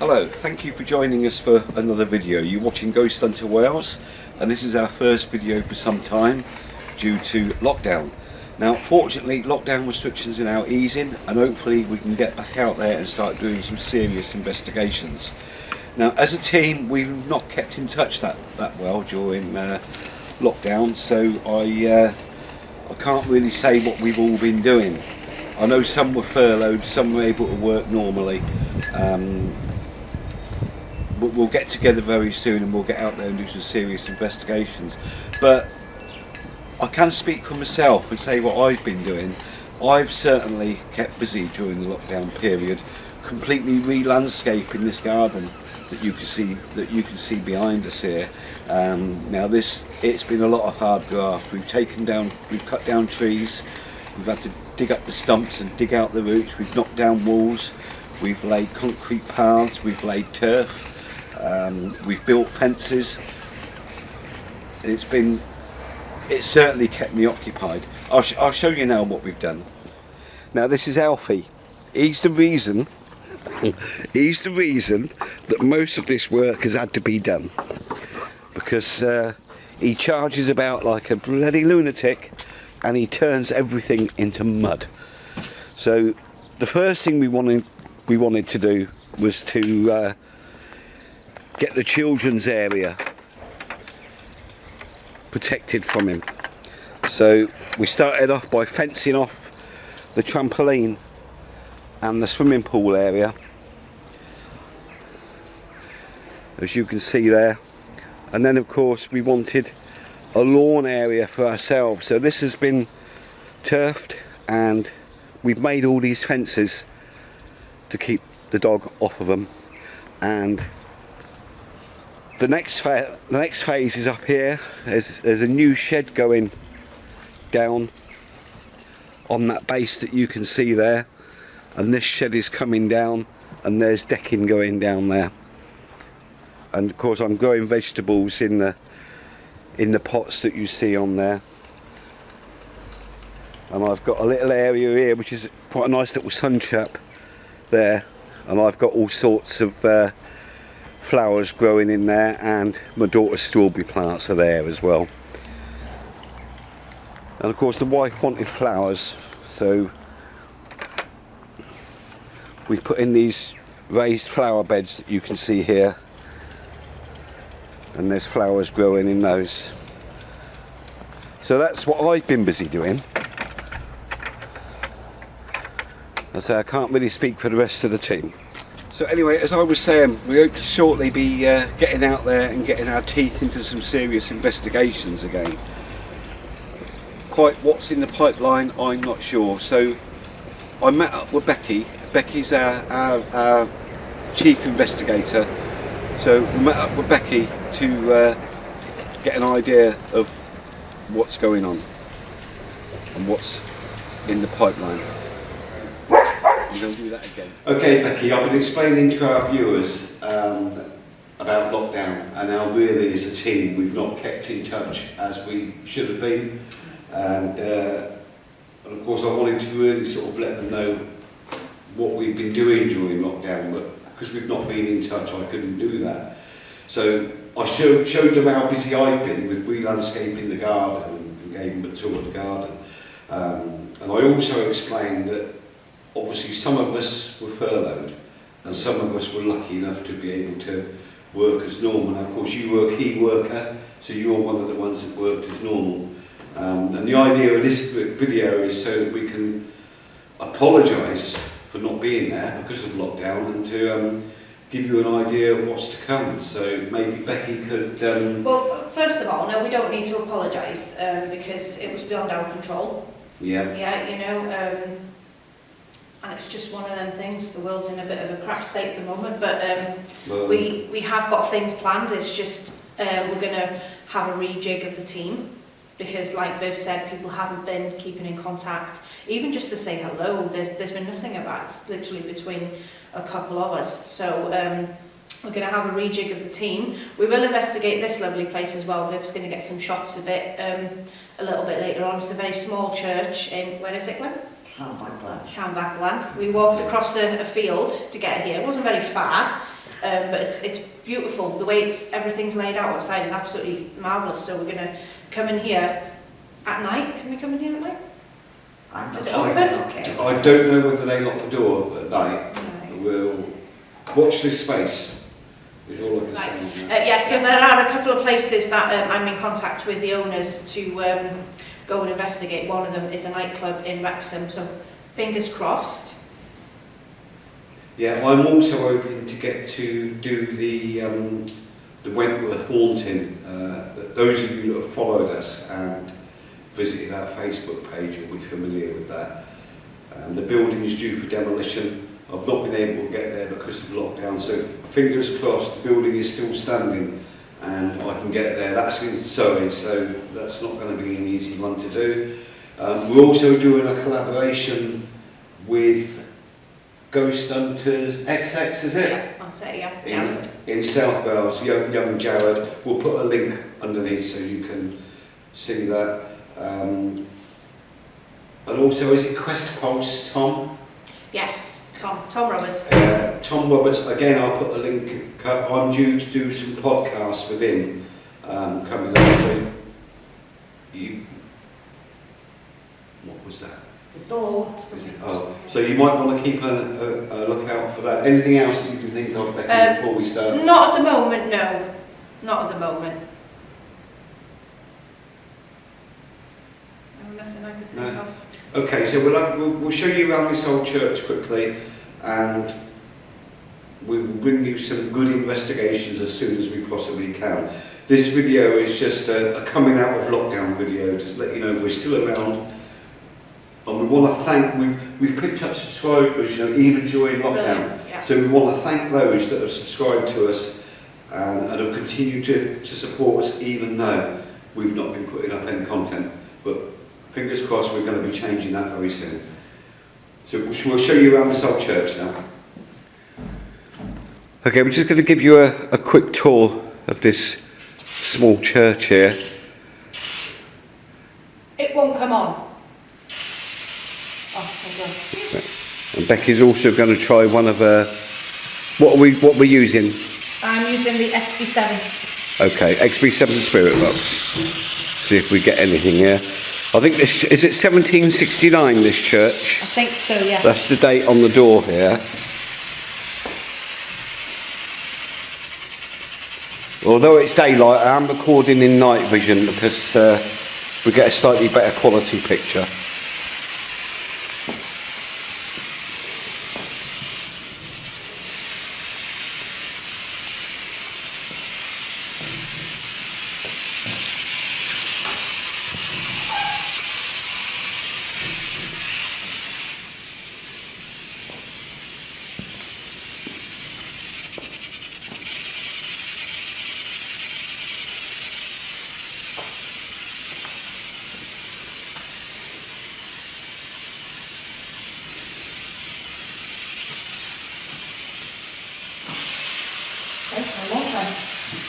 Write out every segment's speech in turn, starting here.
Hello, thank you for joining us for another video. You're watching Ghost Hunter Wales, and this is our first video for some time due to lockdown. Now fortunately lockdown restrictions are now easing, and hopefully we can get back out there and start doing some serious investigations. Now as a team we've not kept in touch that well during lockdown, so I can't really say what we've all been doing. I know some were furloughed, some were able to work normally. But we'll get together very soon and we'll get out there and do some serious investigations. But I can speak for myself and say what I've been doing. I've certainly kept busy during the lockdown period, completely re-landscaping this garden that you can see behind us here. Now it's been a lot of hard graft. We've cut down trees, we've had to dig up the stumps and dig out the roots, we've knocked down walls, we've laid concrete paths, we've laid turf, we've built fences. It's certainly kept me occupied. I'll show you now what we've done. Now this is Alfie. He's the reason that most of this work has had to be done, because he charges about like a bloody lunatic and he turns everything into mud. So the first thing we wanted to do was to get the children's area protected from him. So we started off by fencing off the trampoline and the swimming pool area, as you can see there, and then of course we wanted a lawn area for ourselves. So this has been turfed and we've made all these fences to keep the dog off of them. And the next phase is up here. There's a new shed going down on that base that you can see there, and this shed is coming down, and there's decking going down there. And of course I'm growing vegetables in the pots that you see on there. And I've got a little area here which is quite a nice little sun trap there, and I've got all sorts of flowers growing in there, and my daughter's strawberry plants are there as well. And of course the wife wanted flowers, so we put in these raised flower beds that you can see here, and there's flowers growing in those. So that's what I've been busy doing. I say I can't really speak for the rest of the team. So anyway, as I was saying, we hope to shortly be getting out there and getting our teeth into some serious investigations again. Quite what's in the pipeline, I'm not sure. So I met up with Becky. Becky's our chief investigator. So we met up with Becky to get an idea of what's going on and what's in the pipeline. I'm going to do that again. Okay, Becky, I've been explaining to our viewers about lockdown, and how really as a team we've not kept in touch as we should have been, and of course I wanted to really sort of let them know what we've been doing during lockdown, but because we've not been in touch I couldn't do that. So I showed them how busy I've been with re-landscaping the garden and gave them a tour of the garden, and I also explained that obviously some of us were furloughed and some of us were lucky enough to be able to work as normal. And of course you were a key worker, so you're one of the ones that worked as normal. And the idea of this video is so that we can apologise for not being there because of lockdown, and to give you an idea of what's to come. So maybe Becky could... Well, first of all, no, we don't need to apologise because it was beyond our control. Yeah. Yeah, you know, and it's just one of them things. The world's in a bit of a crap state at the moment, but well, we have got things planned. It's just we're going to have a rejig of the team, because like Viv said, people haven't been keeping in contact, even just to say hello. There's been nothing of that, literally between a couple of us. So we're going to have a rejig of the team. We will investigate this lovely place as well. Viv's going to get some shots of it a little bit later on. It's a very small church in, where is it, Glenn? Shambach Glen. Shambach Glen. We walked across a field to get here. It wasn't very far. but it's beautiful. The way everything's laid out outside is absolutely marvellous. So we're going to come in here at night. Can we come in here at night? Is it open? Okay. I don't know whether they lock the door at night. Right. We'll watch this space, is all I can say. on that. Yeah, so there are a couple of places that I'm in contact with the owners to go and investigate. One of them is a nightclub in Wrexham, so fingers crossed. Yeah, I'm also hoping to get to do the Wentworth haunting. Those of you that have followed us and visited our Facebook page will be familiar with that. The building is due for demolition. I've not been able to get there because of lockdown, so fingers crossed the building is still standing and I can get there. That's in Surrey, so that's not going to be an easy one to do. We're also doing a collaboration with Ghost Hunters XX, is it? Yeah, I'll say, yeah, Jared. In South Wales, young Jared. We'll put a link underneath so you can see that. And also, is it Quest Pulse, Tom? Yes, Tom Roberts. Tom Roberts, again, I'll put a link. I'm due to do some podcasts with him coming up. So what was that? The door. Oh, so you might want to keep a lookout for that. Anything else that you can think of, Becky, before we start? Not at the moment, no. Not at the moment. No, nothing I could think of. Okay, so we'll show you around this old church quickly, and we will bring you some good investigations as soon as we possibly can. This video is just a coming out of lockdown video, just to let you know we're still around. And we want to thank, we've picked up subscribers, you know, even during lockdown. Yeah. So we want to thank those that have subscribed to us and have continued to support us even though we've not been putting up any content. But fingers crossed we're going to be changing that very soon. So we'll show you around this old church now. Okay, we're just going to give you a quick tour of this small church here. It won't come on. Oh, hold on. And Becky's also going to try one of what are we using? I'm using the SB7. Okay, XB7 Spirit Box. See if we get anything here. I think this is it 1769. This church. I think so, yeah. That's the date on the door here. Although it's daylight, I am recording in night vision because we get a slightly better quality picture.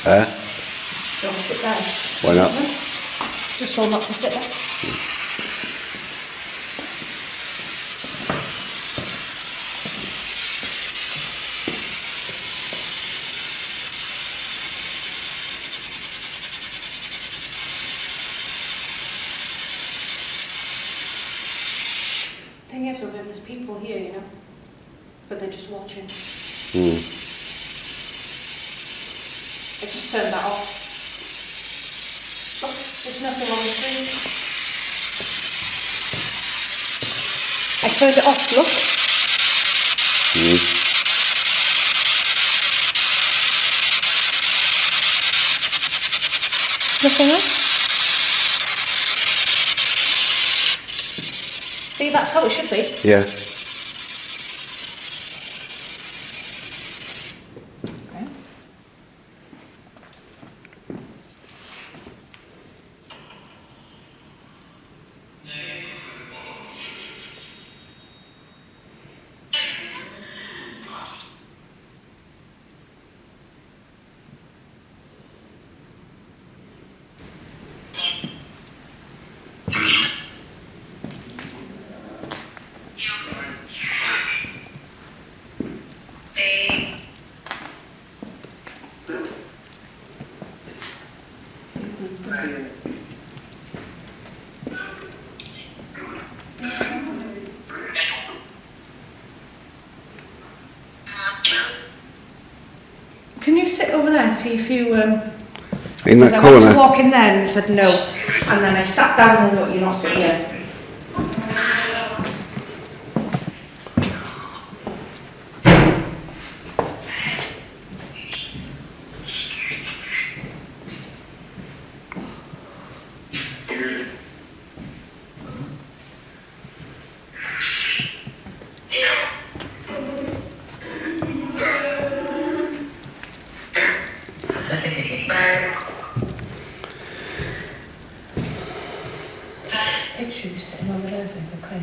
Do you want to sit down? Why not? Just told not to sit there. Thing is, there's people here, you know, but they're just watching. I just turned that off. Look, there's nothing on the screen. I turned it off, look. Nothing else? See, that's how it should be. Yeah. Can you sit over there and see if you In because that I went to corner. walk in there and they said no, and then I sat down and thought, you're not sitting here. It should be sitting over there, babe, okay.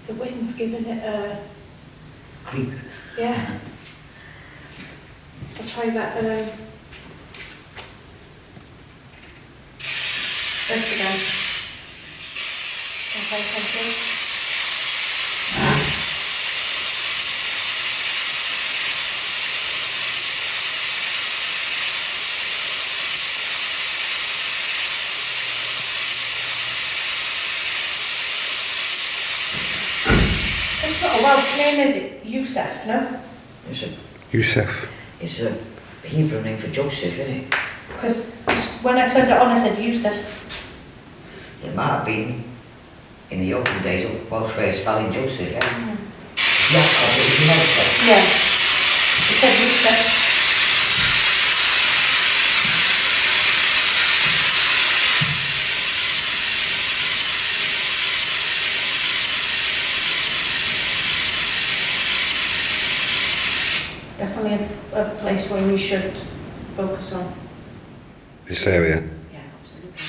The wind's giving it a... Creep. Yeah. I'll try that this again. Okay, thank you. It's not a Welsh name, is it? Youssef, no? Youssef. It's a Hebrew name for Joseph, isn't it? Because when I turned it on, I said Youssef. It might have been in the olden days a Welsh way of spelling Joseph, yeah? Mm. Jacob, it was Joseph. Yeah. It said Youssef. Definitely a place where we should focus on. This area. Yeah, absolutely.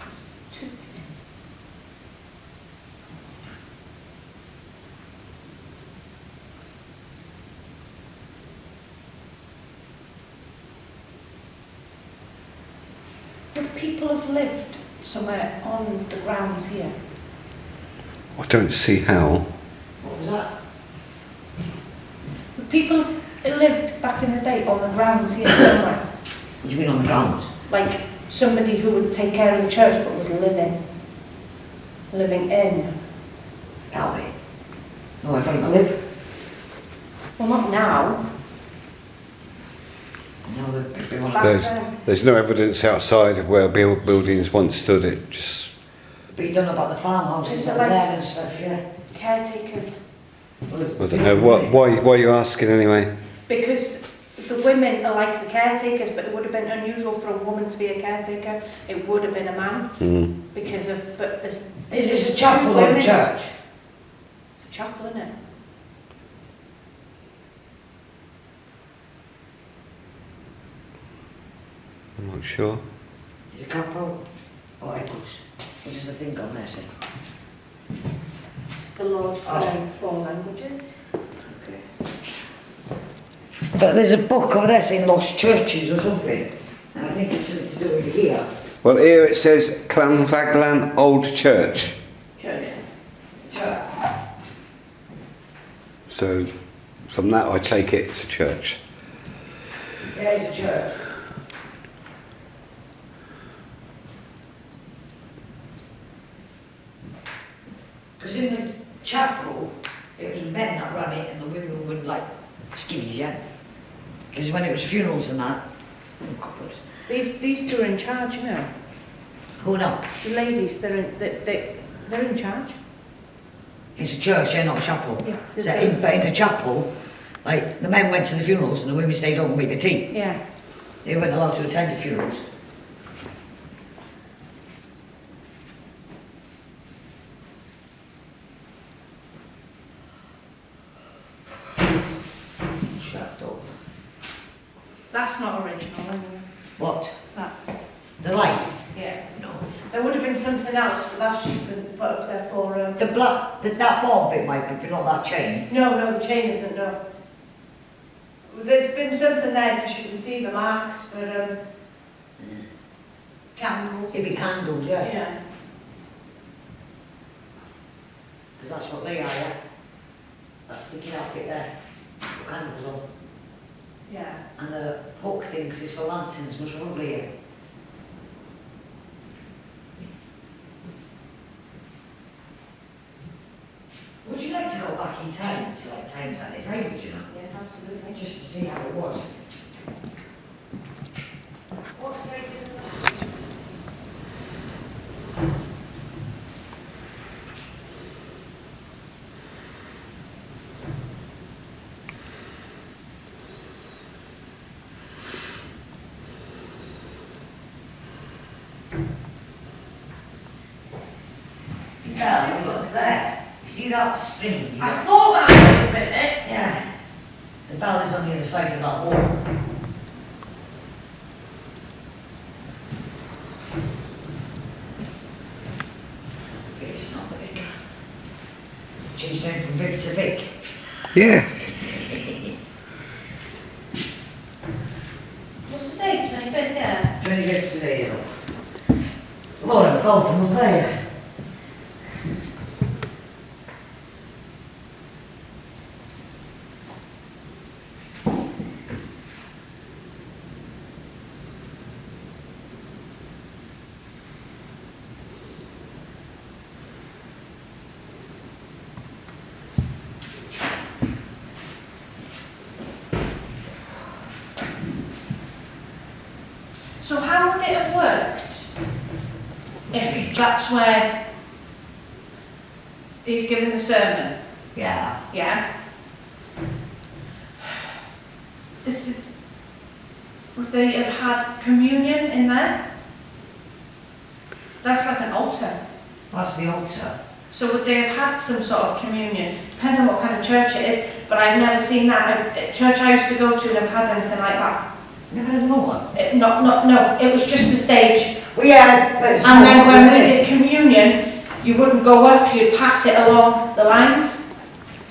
It's too big. Would people have lived somewhere on the grounds here? I don't see how. What was that? Would people have lived back in the day on the grounds here somewhere? What do you mean on the grounds? Like somebody who would take care of the church but was living in. That way. No, I think I live. Well, not now. No, they want Back to. then. There's no evidence outside of where buildings once stood. It just. But you don't know about the farmhouses Is it over like- there and stuff, yeah? Caretakers. Well, I don't know. Why are you asking anyway? Because the women are like the caretakers, but it would have been unusual for a woman to be a caretaker. It would have been a man Mm. because of. But there's Is this a two chapel or a women. church? It's a chapel, isn't it? I'm not sure. Is it couple or equals? What does the thing on there say? It's the Lord's Prayer in 4 languages. Okay. But there's a book over there saying Lost Churches or something. And I think it's something to do with here. Well, here it says Clanfaglan Old Church. Church. Church. So from that I take it it's a church. Yeah, it's a church. Because in the chapel, it was men that ran it and the women would like skivvies, yeah? Because when it was funerals and that, couples. These two are in charge, you know. Who now? The ladies, they're in charge. It's a church, yeah, not a chapel. Yeah. So but in a chapel, like, the men went to the funerals and the women stayed home and made the tea. Yeah. They weren't allowed to attend the funerals. Shut up. That's not original, anyway. What? That. The light? Yeah. No. There would have been something else, but that's just been put up there for... The black, that bomb bit might be, but not that chain. No, the chain isn't, no. There's been something there, because you can see the marks for candles. It'd be candles, yeah. Yeah. Because that's what they are, yeah. That's the kid outfit there. Put candles on. Yeah. And the hook things is for lanterns, much lovelier. Would you like to go back in time to like times at this age, you know? Yeah, absolutely. Just to see how it was. What's the idea of that? That is up there. You see that string? I thought that would have been it. Yeah. The bell is on the other side of that wall. It's not the Vic. Changed name from Vic to Vic. Yeah. What's the date? 25th, yeah. 25th today, you know. Lord, I fell from up there. So how would it have worked if that's where he's given the sermon? Yeah. Yeah. This is, would they have had communion in there? That's like an altar. That's the altar. So would they have had some sort of communion? Depends on what kind of church it is, but I've never seen that. A church I used to go to never had anything like that. Never had no one. No, it was just the stage. Well, yeah, but it's And then not when we really. did communion, you wouldn't go up, you'd pass it along the lines.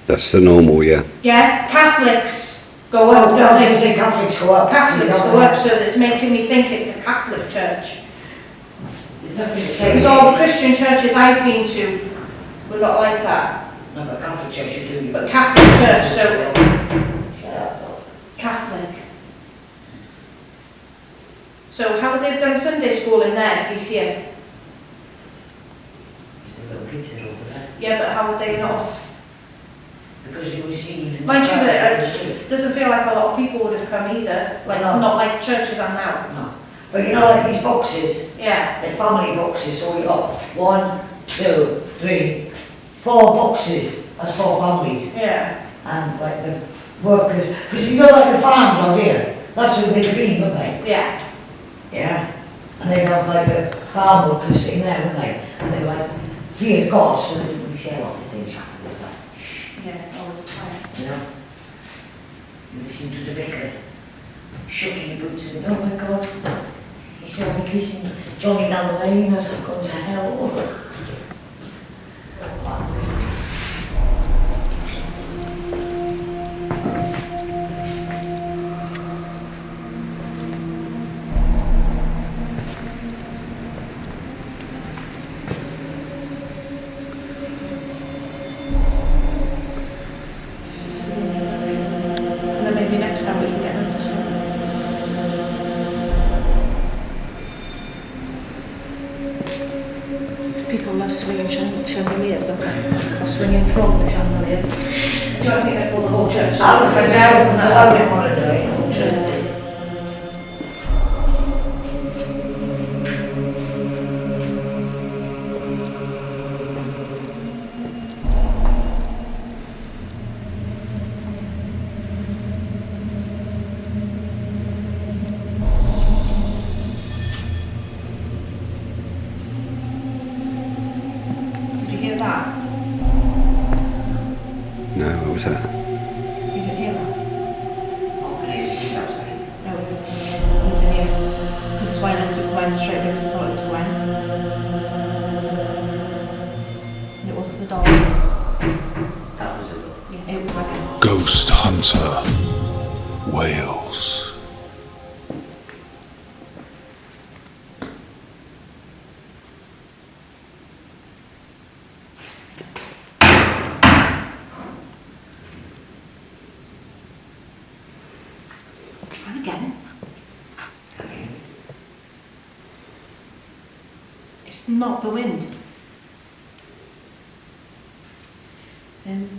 That's the normal, yeah. Yeah, Catholics go Oh, up, no, don't they they? say Catholics go up. Catholics go up, so it's making me think it's a Catholic church. There's nothing to say. Because all the Christian churches I've been to were not like that. No, but Catholic church you do. But Catholic church, so Shut up, though. Catholic. So how would they have done Sunday school in there if he's here? There's the little kids that are over there. Yeah, but how would they not have? Because you were seeing. Mind you, it doesn't feel like a lot of people would have come either. Like, No. not like churches are now. No. But you know, like these boxes, Yeah. they're family boxes, so we got 1, 2, 3, 4 boxes. That's 4 families. Yeah. And like the workers, because you know, like the farms out here, that's who they've been, wouldn't they? Yeah. Yeah. And they'd have like the farm workers sitting there, wouldn't they? And they were like, feared God, so they didn't really say a lot of things. Like, Yeah, all the time. you know? You listen to the vicar, shucking your boots and, oh my God. He saw me kissing Johnny down the lane as I've gone to hell. And then maybe next time we can get them to swim. People love swinging chandeliers, don't they? Or swinging from the chandeliers. Do you think they pull the whole church? I wouldn't want to do it. Just, Did you hear that? No, what was that? You didn't hear that? oh, can you see that outside? No, it was in here. Because Swain looked at Gwen straight away because I thought it was Gwen. And it wasn't the dog. That was a look. Yeah, it was like a... Ghost Hunter Wales. And again. It's not the wind. And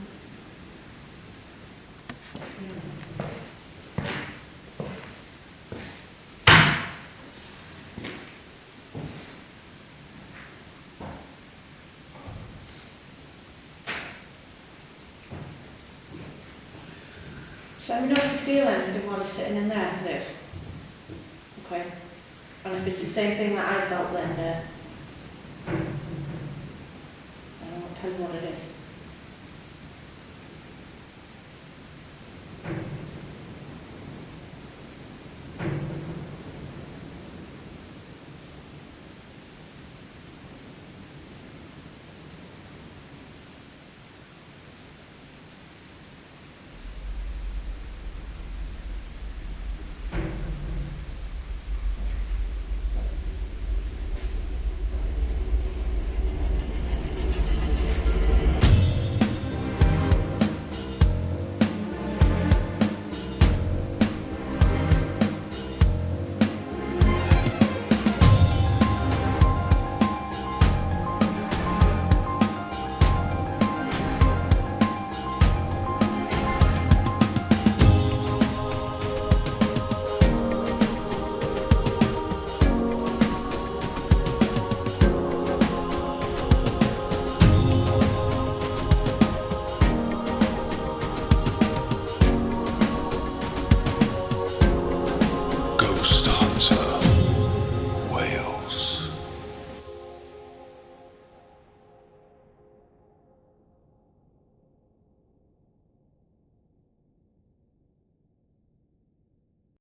so let me know if you feel anything while you're sitting in there, Liv. Okay. And if it's the same thing that I felt, then I won't tell you what it is.